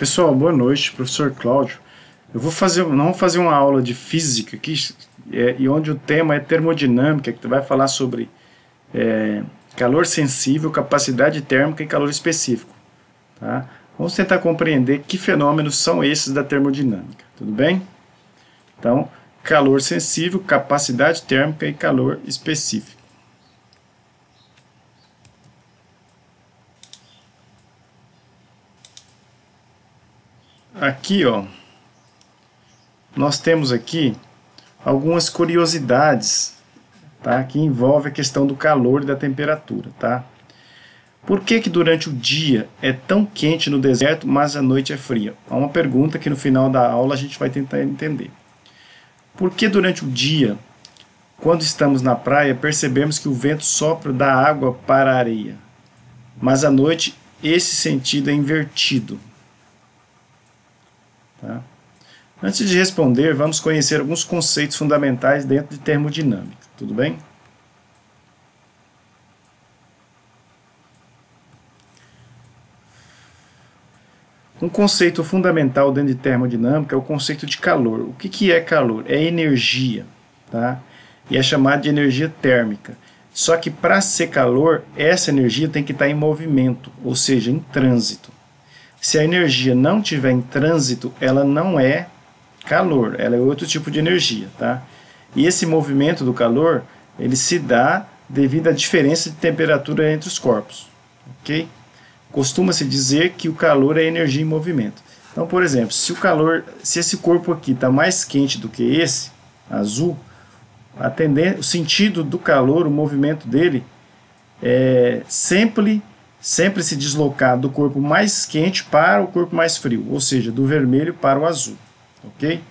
Pessoal, boa noite, professor Cláudio. Nós vamos fazer uma aula de física aqui, e onde o tema é termodinâmica, que vai falar sobre calor sensível, capacidade térmica e calor específico. Tá? Vamos tentar compreender que fenômenos são esses da termodinâmica, tudo bem? Então, calor sensível, capacidade térmica e calor específico. Aqui, ó, nós temos aqui algumas curiosidades, tá, que envolvem a questão do calor e da temperatura, tá? Por que durante o dia é tão quente no deserto, mas à noite é fria? É uma pergunta que no final da aula a gente vai tentar entender. Por que durante o dia, quando estamos na praia, percebemos que o vento sopra da água para a areia, mas à noite esse sentido é invertido? Tá? Antes de responder, vamos conhecer alguns conceitos fundamentais dentro de termodinâmica, tudo bem? Um conceito fundamental dentro de termodinâmica é o conceito de calor. O que é calor? É energia, tá? E é chamado de energia térmica. Só que para ser calor, essa energia tem que estar em movimento, ou seja, em trânsito. Se a energia não estiver em trânsito, ela não é calor, ela é outro tipo de energia, tá? E esse movimento do calor, ele se dá devido à diferença de temperatura entre os corpos, ok? Costuma-se dizer que o calor é energia em movimento. Então, por exemplo, se esse corpo aqui está mais quente do que esse, azul, o sentido do calor, o movimento dele, é sempre se deslocar do corpo mais quente para o corpo mais frio, ou seja, do vermelho para o azul, ok?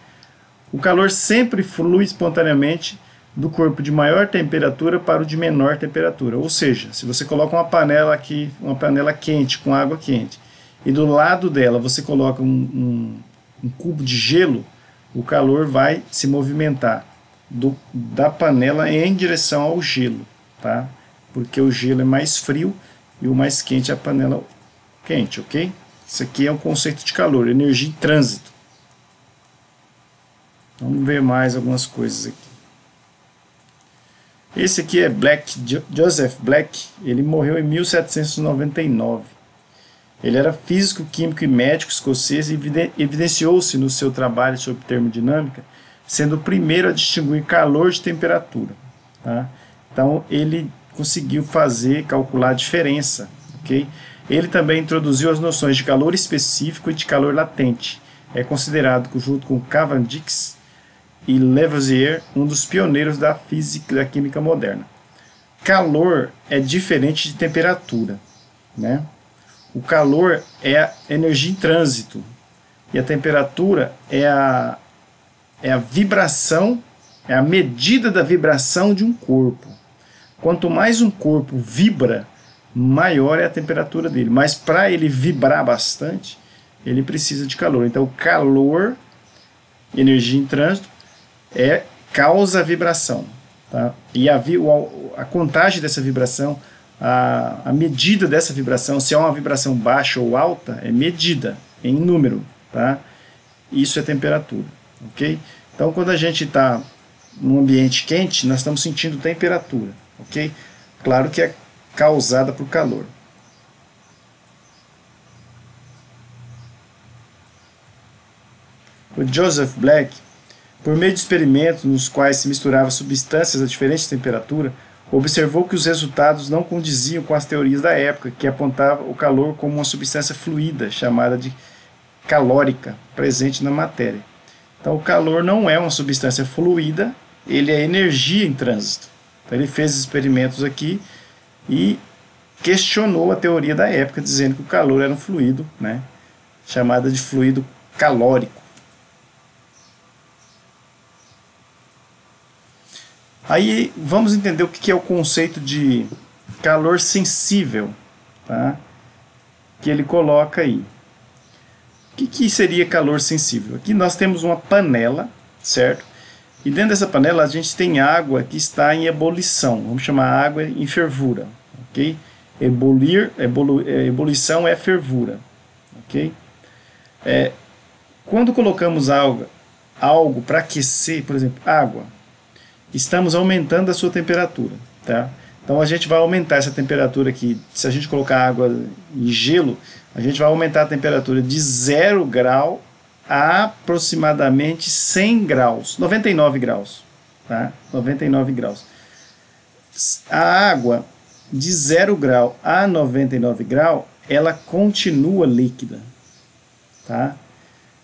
O calor sempre flui espontaneamente do corpo de maior temperatura para o de menor temperatura, ou seja, se você coloca uma panela aqui, uma panela quente com água quente, e do lado dela você coloca um cubo de gelo, o calor vai se movimentar da panela em direção ao gelo, tá? Porque o gelo é mais frio e o mais quente é a panela quente, ok? Isso aqui é um conceito de calor, energia em trânsito. Vamos ver mais algumas coisas aqui. Esse aqui é Joseph Black, ele morreu em 1799. Ele era físico, químico e médico escocês e evidenciou-se no seu trabalho sobre termodinâmica, sendo o primeiro a distinguir calor de temperatura. Tá? Então, ele conseguiu calcular a diferença, ok? Ele também introduziu as noções de calor específico e de calor latente. É considerado, junto com Cavendish e Lavoisier, um dos pioneiros da física e da química moderna. Calor é diferente de temperatura, né? O calor é a energia em trânsito e a temperatura é a vibração, é a medida da vibração de um corpo. Quanto mais um corpo vibra, maior é a temperatura dele. Mas para ele vibrar bastante, ele precisa de calor. Então, calor, energia em trânsito, causa a vibração. Tá? E a contagem dessa vibração, a medida dessa vibração, se é uma vibração baixa ou alta, é medida em número. Tá? Isso é temperatura. Okay? Então, quando a gente está num ambiente quente, nós estamos sentindo temperatura. Ok? Claro que é causada por calor. O Joseph Black, por meio de experimentos nos quais se misturavam substâncias a diferentes temperaturas, observou que os resultados não condiziam com as teorias da época, que apontavam o calor como uma substância fluida, chamada de calórica, presente na matéria. Então, o calor não é uma substância fluida, ele é energia em trânsito. Então, ele fez experimentos aqui e questionou a teoria da época, dizendo que o calor era um fluido, né, chamado de fluido calórico. Aí vamos entender o que é o conceito de calor sensível, tá, que ele coloca aí. O que seria calor sensível? Aqui nós temos uma panela, certo? E dentro dessa panela a gente tem água que está em ebulição, vamos chamar água em fervura, ok? Ebulição é fervura, ok? Quando colocamos algo para aquecer, por exemplo, água, estamos aumentando a sua temperatura, tá? Então a gente vai aumentar essa temperatura aqui. Se a gente colocar água em gelo, a gente vai aumentar a temperatura de 0 grau a aproximadamente 100 graus, 99 graus, tá? 99 graus. A água de 0 grau a 99 grau, ela continua líquida, tá?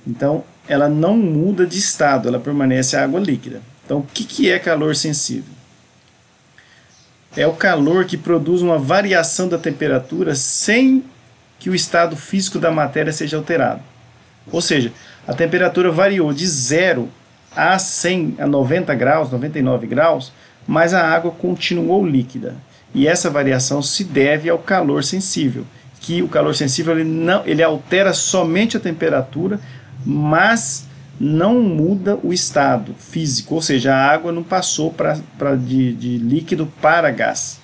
Então ela não muda de estado, ela permanece água líquida. Então o que é calor sensível? É o calor que produz uma variação da temperatura sem que o estado físico da matéria seja alterado. Ou seja, a temperatura variou de 0 a 100, a 90 graus, 99 graus, mas a água continuou líquida. E essa variação se deve ao calor sensível, que o calor sensível ele altera somente a temperatura, mas não muda o estado físico, ou seja, a água não passou de líquido para gás.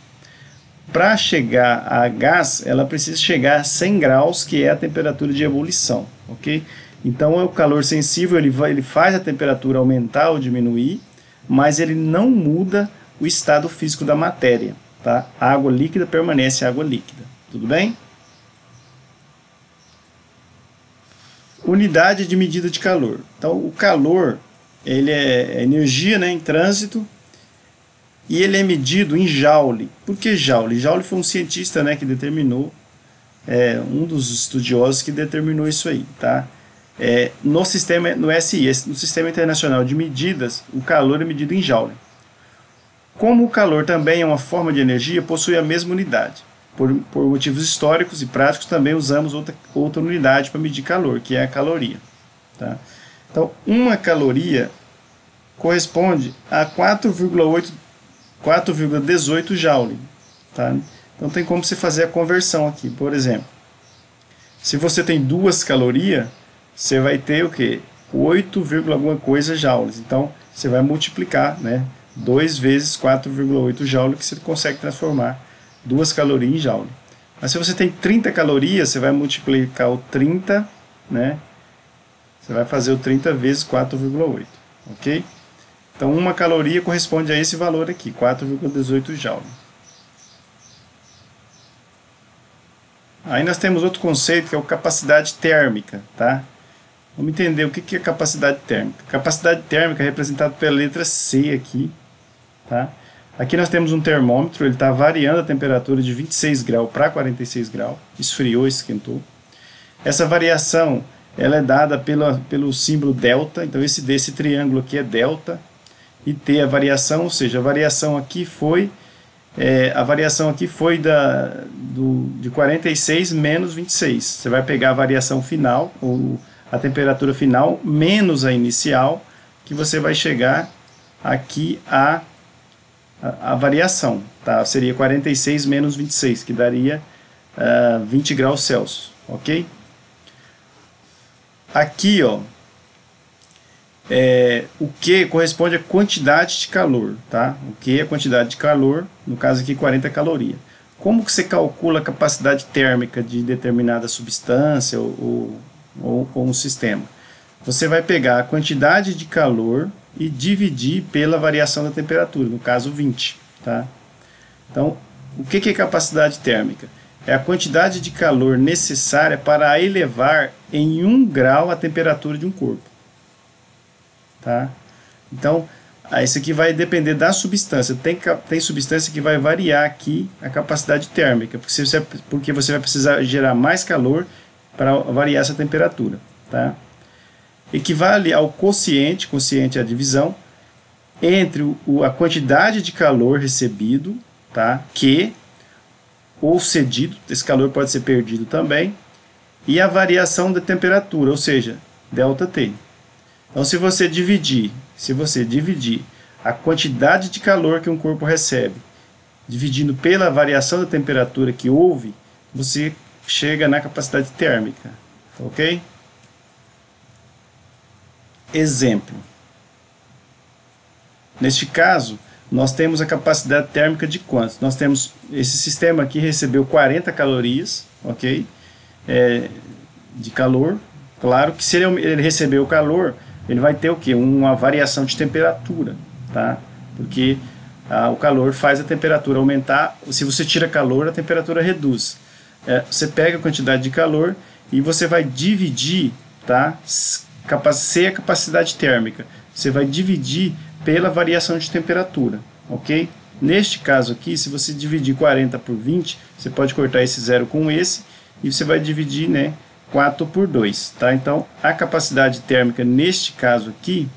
Para chegar a gás, ela precisa chegar a 100 graus, que é a temperatura de ebulição, ok? Então, o calor sensível ele faz a temperatura aumentar ou diminuir, mas ele não muda o estado físico da matéria, tá? A água líquida permanece água líquida, tudo bem? Unidade de medida de calor. Então, o calor ele é energia, né, em trânsito, e ele é medido em Joule. Por que Joule? Joule foi um cientista, né, que determinou, um dos estudiosos que determinou isso aí, tá? No SI, no Sistema Internacional de Medidas, o calor é medido em Joule. Como o calor também é uma forma de energia, possui a mesma unidade. Por motivos históricos e práticos, também usamos outra unidade para medir calor, que é a caloria. Tá? Então, uma caloria corresponde a 4,18 joule. Tá? Então, tem como você fazer a conversão aqui. Por exemplo, se você tem 2 calorias, você vai ter o quê? 8, alguma coisa joules. Então, você vai multiplicar, né? 2 vezes 4,8 joule, que você consegue transformar 2 calorias em joule. Mas se você tem 30 calorias, você vai multiplicar o 30, né? Você vai fazer o 30 vezes 4,8, ok? Então, uma caloria corresponde a esse valor aqui, 4,18 joule. Aí nós temos outro conceito, que é a capacidade térmica, tá? Vamos entender o que é capacidade térmica. Capacidade térmica é representada pela letra C aqui, tá? Aqui nós temos um termômetro, ele está variando a temperatura de 26 graus para 46 graus, esfriou, esquentou. Essa variação ela é dada pelo símbolo delta, então esse triângulo aqui é delta, e T a variação, ou seja, a variação aqui foi de 46 menos 26. Você vai pegar a variação final, ou a temperatura final, menos a inicial, que você vai chegar aqui a variação, tá? Seria 46 menos 26, que daria 20 graus Celsius, ok? Aqui, ó, o Q corresponde à quantidade de calor, tá? O Q é a quantidade de calor, no caso aqui 40 calorias. Como que você calcula a capacidade térmica de determinada substância ou um sistema? Você vai pegar a quantidade de calor e dividir pela variação da temperatura, no caso 20, tá? Então, o que é capacidade térmica? É a quantidade de calor necessária para elevar em 1 grau a temperatura de um corpo, tá? Então, isso aqui vai depender da substância. Tem substância que vai variar aqui a capacidade térmica, porque você vai precisar gerar mais calor para variar essa temperatura, tá? Equivale ao quociente é a divisão, entre a quantidade de calor recebido, tá? Q, ou cedido, esse calor pode ser perdido também, e a variação da temperatura, ou seja, ΔT. Então, se você dividir a quantidade de calor que um corpo recebe, dividindo pela variação da temperatura que houve, você chega na capacidade térmica, ok? Exemplo. Neste caso, nós temos a capacidade térmica de quanto? Nós temos esse sistema aqui recebeu 40 calorias, ok? De calor, Claro que se ele receber o calor, ele vai ter o quê? Uma variação de temperatura, tá? Porque o calor faz a temperatura aumentar. Se você tira calor, a temperatura reduz. Você pega a quantidade de calor e você vai dividir, tá? C é a capacidade térmica. Você vai dividir pela variação de temperatura, ok? Neste caso aqui, se você dividir 40 por 20, você pode cortar esse zero com esse e você vai dividir, né, 4 por 2, tá? Então, a capacidade térmica neste caso aqui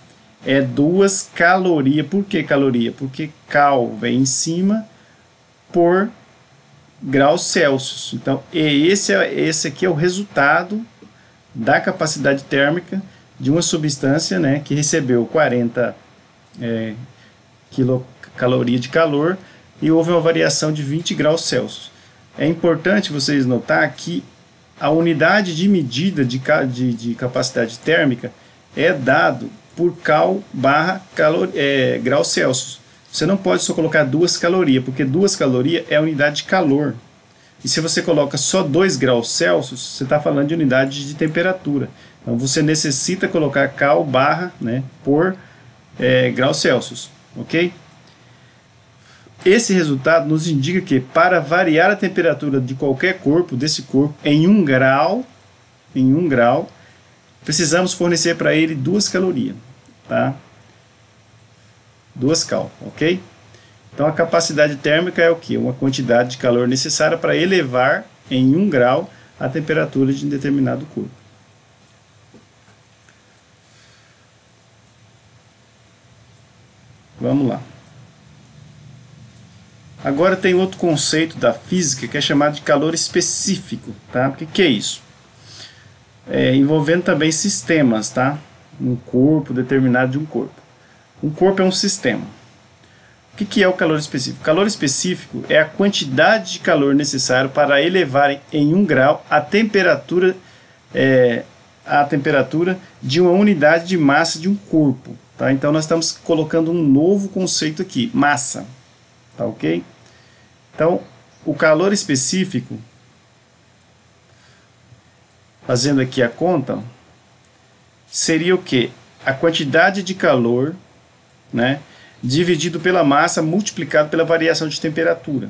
é 2 calorias. Por que caloria? Porque cal vem em cima por graus Celsius. Então, esse aqui é o resultado da capacidade térmica de uma substância, né, que recebeu 40 quilocalorias de calor e houve uma variação de 20 graus Celsius. É importante vocês notar que a unidade de medida de capacidade térmica é dado por cal barra graus Celsius. Você não pode só colocar 2 calorias, porque 2 calorias é a unidade de calor. E se você coloca só 2 graus Celsius, você está falando de unidade de temperatura. Então você necessita colocar cal barra, né, por graus Celsius, ok? Esse resultado nos indica que para variar a temperatura de qualquer corpo, desse corpo, em 1 grau, precisamos fornecer para ele 2 calorias, tá? 2 cal, ok? Então a capacidade térmica é o que? Uma quantidade de calor necessária para elevar em 1 grau a temperatura de um determinado corpo. Vamos lá. Agora tem outro conceito da física que é chamado de calor específico, tá? O que é isso? Envolvendo também sistemas, tá? Um corpo determinado de um corpo. Um corpo é um sistema. O que é o calor específico? O calor específico é a quantidade de calor necessário para elevar em 1 grau a temperatura de uma unidade de massa de um corpo, tá? Então nós estamos colocando um novo conceito aqui, massa, tá, ok? Então, o calor específico, fazendo aqui a conta, seria o que? A quantidade de calor, né, dividido pela massa multiplicado pela variação de temperatura,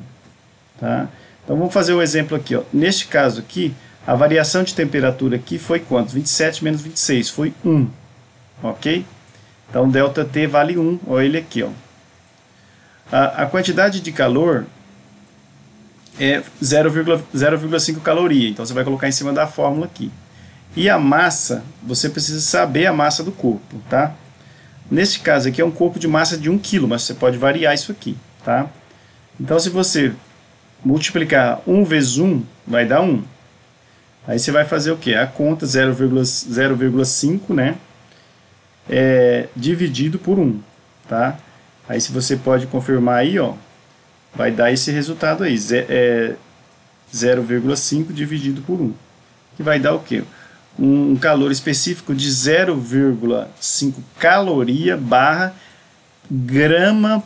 tá? Então vamos fazer um exemplo aqui, ó. Neste caso aqui, a variação de temperatura aqui foi quanto? 27 menos 26, foi 1, ok? Então ΔT vale 1, olha ele aqui, ó. A quantidade de calor é 0,5 caloria, então você vai colocar em cima da fórmula aqui. E a massa, você precisa saber a massa do corpo, tá? Neste caso aqui é um corpo de massa de 1 kg, mas você pode variar isso aqui, tá? Então se você multiplicar 1 vezes 1, vai dar 1. Aí você vai fazer o que? A conta 0,5, né? Dividido por 1, tá? Aí se você pode confirmar aí, ó, vai dar esse resultado aí, 0,5 dividido por 1, que vai dar o quê? Um calor específico de 0,5 caloria barra grama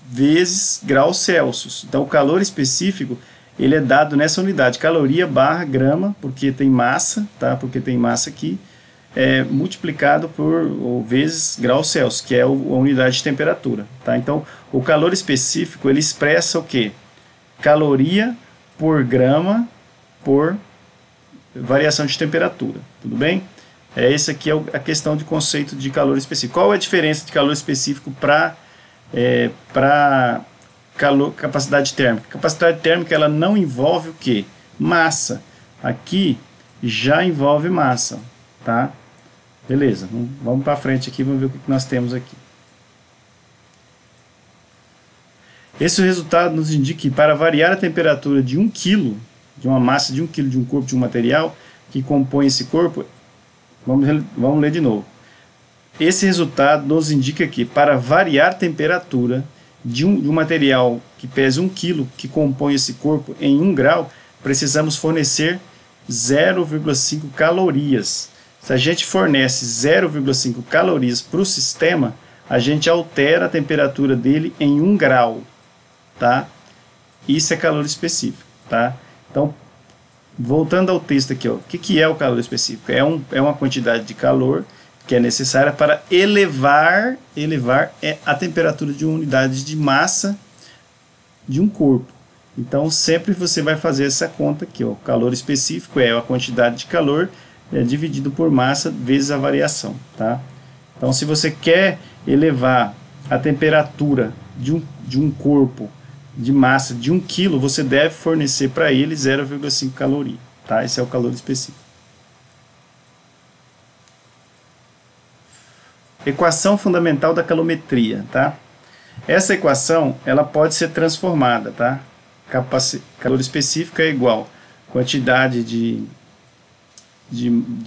vezes graus Celsius. Então o calor específico, ele é dado nessa unidade, caloria barra grama, porque tem massa, tá? Porque tem massa aqui, multiplicado por vezes graus Celsius, que é a unidade de temperatura, tá? Então o calor específico, ele expressa o que? Caloria por grama por variação de temperatura, tudo bem? Esse aqui é a questão de conceito de calor específico. Qual é a diferença de calor específico para capacidade térmica? Capacidade térmica, ela não envolve o que? Massa. Aqui já envolve massa, tá? Beleza, vamos para frente aqui, vamos ver o que nós temos aqui. Esse resultado nos indica que para variar a temperatura de 1 kg, de uma massa de 1 kg de um corpo, de um material que compõe esse corpo, vamos ler de novo. Esse resultado nos indica que para variar a temperatura de um material que pesa 1 kg, que compõe esse corpo em 1 grau, precisamos fornecer 0,5 calorias. Se a gente fornece 0,5 calorias para o sistema, a gente altera a temperatura dele em 1 grau, tá? Isso é calor específico, tá? Então, voltando ao texto aqui, ó, o que é o calor específico? É uma quantidade de calor que é necessária para elevar a temperatura de uma unidade de massa de um corpo. Então, sempre você vai fazer essa conta aqui, ó. O calor específico é a quantidade de calor dividido por massa vezes a variação, tá? Então, se você quer elevar a temperatura de um corpo de massa de 1 kg, você deve fornecer para ele 0,5 caloria, tá? Esse é o calor específico. Equação fundamental da calometria, tá? Essa equação, ela pode ser transformada, tá? Calor específico é igual a quantidade de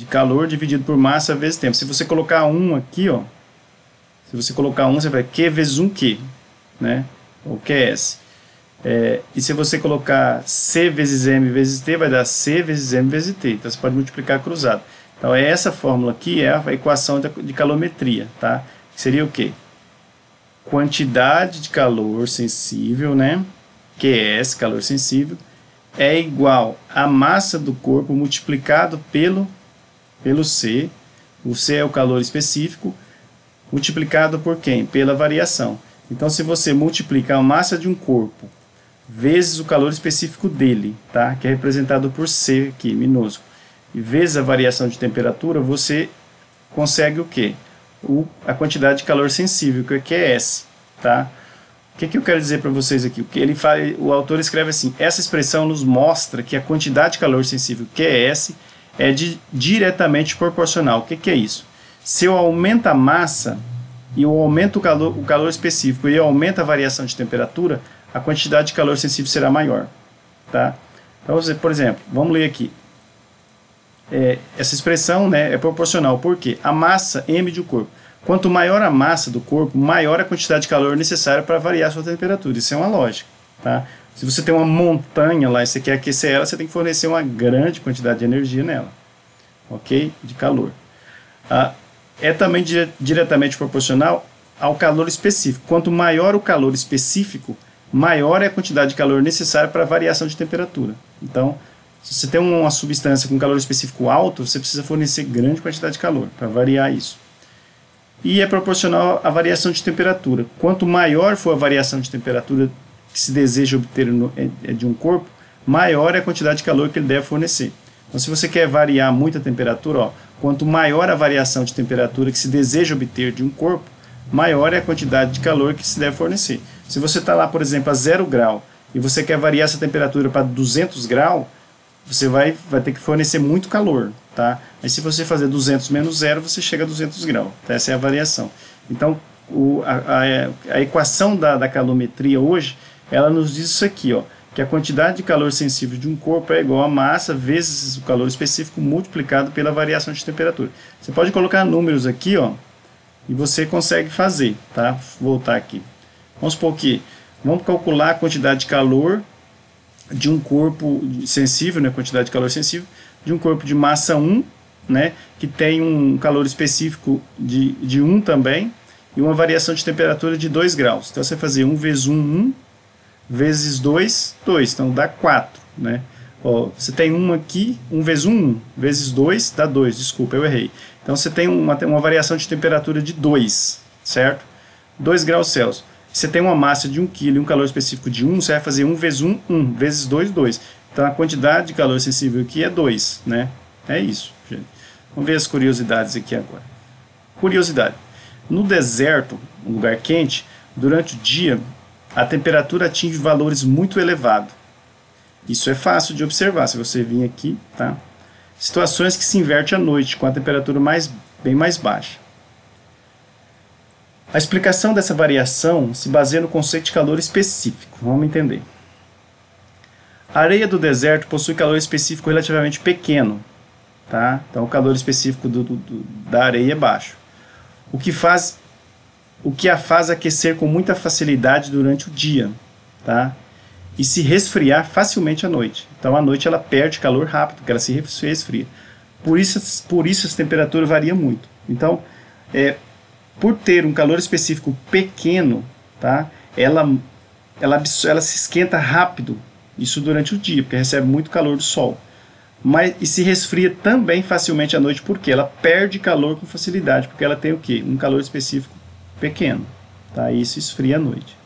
calor dividido por massa vezes tempo. Se você colocar 1 aqui, ó, se você colocar 1, você vai Q vezes 1Q, né? Ou QS. E se você colocar C vezes M vezes T, vai dar C vezes M vezes T. Então você pode multiplicar cruzado. Então essa fórmula aqui é a equação de calometria, tá? Seria o quê? Quantidade de calor sensível, né? QS, calor sensível, é igual a massa do corpo multiplicado pelo C. O C é o calor específico, multiplicado por quem? Pela variação. Então, se você multiplicar a massa de um corpo vezes o calor específico dele, tá? Que é representado por C aqui, minúsculo, e vezes a variação de temperatura, você consegue o quê? A quantidade de calor sensível, que é S, tá? O que eu quero dizer para vocês aqui? O autor escreve assim: essa expressão nos mostra que a quantidade de calor sensível, QS, é diretamente proporcional. O que é isso? Se eu aumento a massa e eu aumento o calor específico e eu aumento a variação de temperatura, a quantidade de calor sensível será maior. Tá? Então, por exemplo, vamos ler aqui. Essa expressão, né, é proporcional. Por quê? A massa M de um corpo. Quanto maior a massa do corpo, maior a quantidade de calor necessária para variar a sua temperatura. Isso é uma lógica. Tá? Se você tem uma montanha lá e você quer aquecer ela, você tem que fornecer uma grande quantidade de energia nela. Ok? De calor. É também diretamente proporcional ao calor específico. Quanto maior o calor específico, maior é a quantidade de calor necessária para a variação de temperatura. Então, se você tem uma substância com calor específico alto, você precisa fornecer grande quantidade de calor para variar isso. E é proporcional à variação de temperatura. Quanto maior for a variação de temperatura que se deseja obter de um corpo, maior é a quantidade de calor que ele deve fornecer. Então, se você quer variar muito a temperatura, ó, quanto maior a variação de temperatura que se deseja obter de um corpo, maior é a quantidade de calor que se deve fornecer. Se você está lá, por exemplo, a 0 grau e você quer variar essa temperatura para 200 graus, você vai ter que fornecer muito calor, tá? Aí se você fazer 200 menos 0, você chega a 200 graus. Tá? Essa é a variação. Então, a equação da calometria hoje, ela nos diz isso aqui, ó, que a quantidade de calor sensível de um corpo é igual a massa vezes o calor específico multiplicado pela variação de temperatura. Você pode colocar números aqui, ó, e você consegue fazer, tá? Vou voltar aqui. Vamos supor que vamos calcular a quantidade de calor de um corpo sensível, né, quantidade de calor sensível, de um corpo de massa 1, né, que tem um calor específico de 1 também, e uma variação de temperatura de 2 graus. Então você vai fazer 1 vezes 1, 1, vezes 2, 2, então dá 4. Né? Ó, você tem 1 aqui, 1 vezes 1, 1, vezes 2, dá 2, desculpa, eu errei. Então você tem uma variação de temperatura de 2, certo? 2 graus Celsius. Você tem uma massa de 1 kg e um calor específico de 1, você vai fazer 1 vezes 1, 1, vezes 2, 2. Então a quantidade de calor sensível aqui é 2, né? É isso, gente. Vamos ver as curiosidades aqui agora. Curiosidade. No deserto, um lugar quente, durante o dia, a temperatura atinge valores muito elevados. Isso é fácil de observar, se você vir aqui, tá? Situações que se inverte à noite, com a temperatura bem mais baixa. A explicação dessa variação se baseia no conceito de calor específico. Vamos entender. A areia do deserto possui calor específico relativamente pequeno. Tá? Então o calor específico da areia é baixo. O que a faz aquecer com muita facilidade durante o dia. Tá? E se resfriar facilmente à noite. Então à noite ela perde calor rápido, porque ela se resfria. Por isso essa temperatura varia muito. Então, por ter um calor específico pequeno, tá? ela se esquenta rápido, isso durante o dia, porque recebe muito calor do sol. mas e se resfria também facilmente à noite, porque ela perde calor com facilidade, porque ela tem o quê? Um calor específico pequeno, tá? Isso esfria à noite.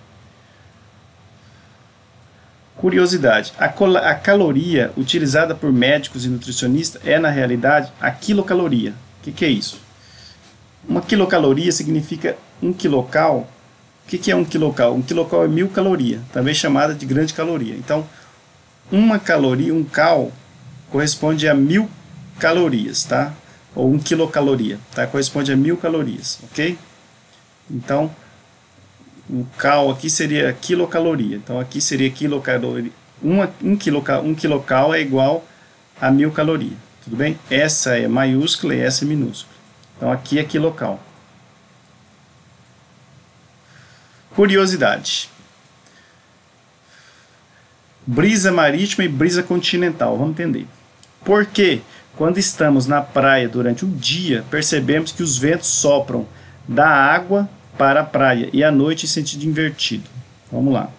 Curiosidade, a caloria utilizada por médicos e nutricionistas é, na realidade, a quilocaloria. O que é isso? Uma quilocaloria significa 1 quilocal. O que é 1 quilocal? 1 quilocal é 1000 calorias, também chamada de grande caloria. Então, uma caloria, 1 cal, corresponde a 1000 calorias, tá? Ou 1 quilocaloria, tá? Corresponde a 1000 calorias, ok? Então, o cal aqui seria quilocaloria. Então, aqui seria quilocaloria. 1 quilocal é igual a 1000 calorias, tudo bem? Essa é maiúscula e essa é minúscula. Então, aqui é quilocal. Curiosidade. Brisa marítima e brisa continental. Vamos entender. Por que, quando estamos na praia durante o dia, percebemos que os ventos sopram da água para a praia e à noite em sentido invertido? Vamos lá.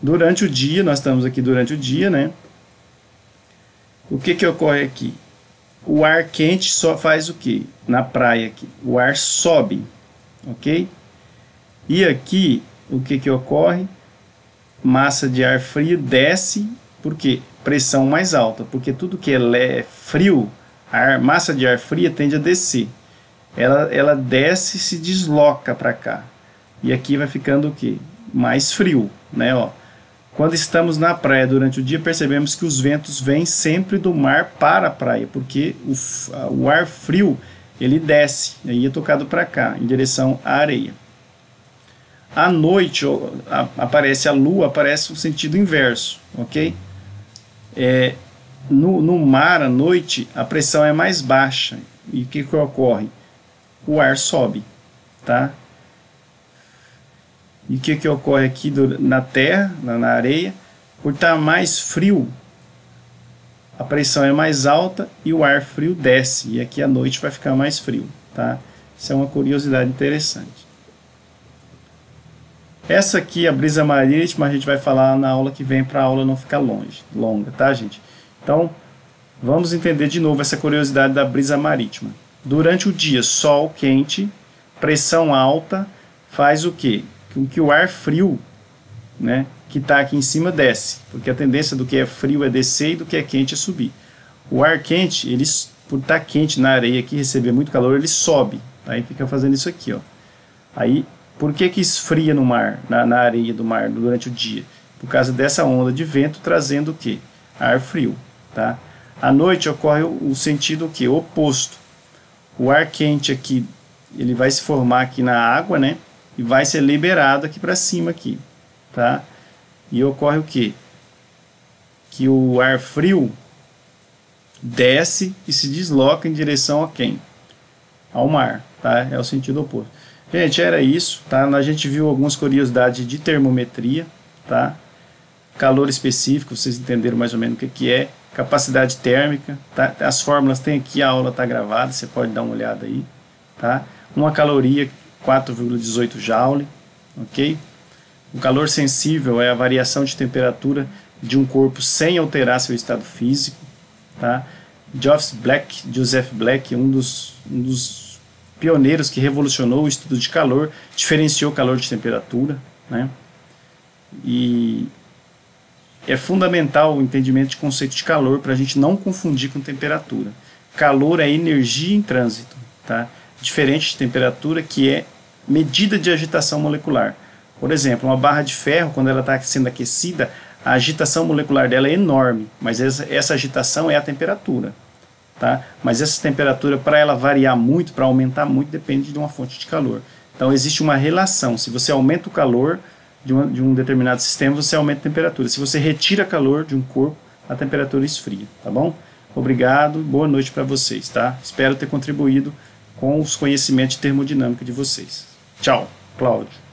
Durante o dia, nós estamos aqui durante o dia, né? O que ocorre aqui? O ar quente só faz o que? Na praia aqui. O ar sobe, ok? E aqui, o que ocorre? Massa de ar frio desce, por quê? Pressão mais alta, porque tudo que é frio, massa de ar fria tende a descer. Ela desce e se desloca para cá. E aqui vai ficando o quê? Mais frio, né? Ó. Quando estamos na praia durante o dia, percebemos que os ventos vêm sempre do mar para a praia, porque o ar frio, ele desce, aí é tocado para cá, em direção à areia. À noite, aparece a lua, aparece o sentido inverso, ok? No mar, à noite, a pressão é mais baixa. E o que ocorre? O ar sobe, tá? E o que ocorre aqui na terra, na areia? Por estar mais frio, a pressão é mais alta e o ar frio desce. E aqui à noite vai ficar mais frio, tá? Isso é uma curiosidade interessante. Essa aqui, a brisa marítima, a gente vai falar na aula que vem, para a aula não ficar longa, tá, gente? Então, vamos entender de novo essa curiosidade da brisa marítima. Durante o dia, sol quente, pressão alta, faz o quê? Com que o ar frio, né, que está aqui em cima, desce. Porque a tendência do que é frio é descer e do que é quente é subir. O ar quente, ele, por estar quente na areia aqui, receber muito calor, ele sobe. Aí fica fazendo isso aqui, ó. Aí, por que esfria no mar, na areia do mar, durante o dia? Por causa dessa onda de vento trazendo o quê? Ar frio, tá? À noite ocorre o sentido o quê? Oposto. O ar quente aqui, ele vai se formar aqui na água, né? E vai ser liberado aqui para cima aqui, tá? E ocorre o quê? Que o ar frio desce e se desloca em direção a quem? Ao mar, tá? É o sentido oposto. Gente, era isso, tá? A gente viu algumas curiosidades de termometria, tá? Calor específico, vocês entenderam mais ou menos o que é. Capacidade térmica, tá? As fórmulas tem aqui, a aula está gravada, você pode dar uma olhada aí, tá? Uma caloria, 4,18 joule, ok? O calor sensível é a variação de temperatura de um corpo sem alterar seu estado físico, tá? Joseph Black, um dos pioneiros que revolucionou o estudo de calor, diferenciou calor de temperatura, né? E é fundamental o entendimento de conceito de calor para a gente não confundir com temperatura. Calor é energia em trânsito, tá? Diferente de temperatura, que é medida de agitação molecular. Por exemplo, uma barra de ferro, quando ela está sendo aquecida, a agitação molecular dela é enorme, mas essa agitação é a temperatura, tá? Mas essa temperatura, para ela variar muito, para aumentar muito, depende de uma fonte de calor. Então existe uma relação. Se você aumenta o calor de um determinado sistema, você aumenta a temperatura. Se você retira calor de um corpo, a temperatura esfria, tá bom? Obrigado, boa noite para vocês, tá? Espero ter contribuído com os conhecimentos de termodinâmica de vocês. Tchau, Cláudio.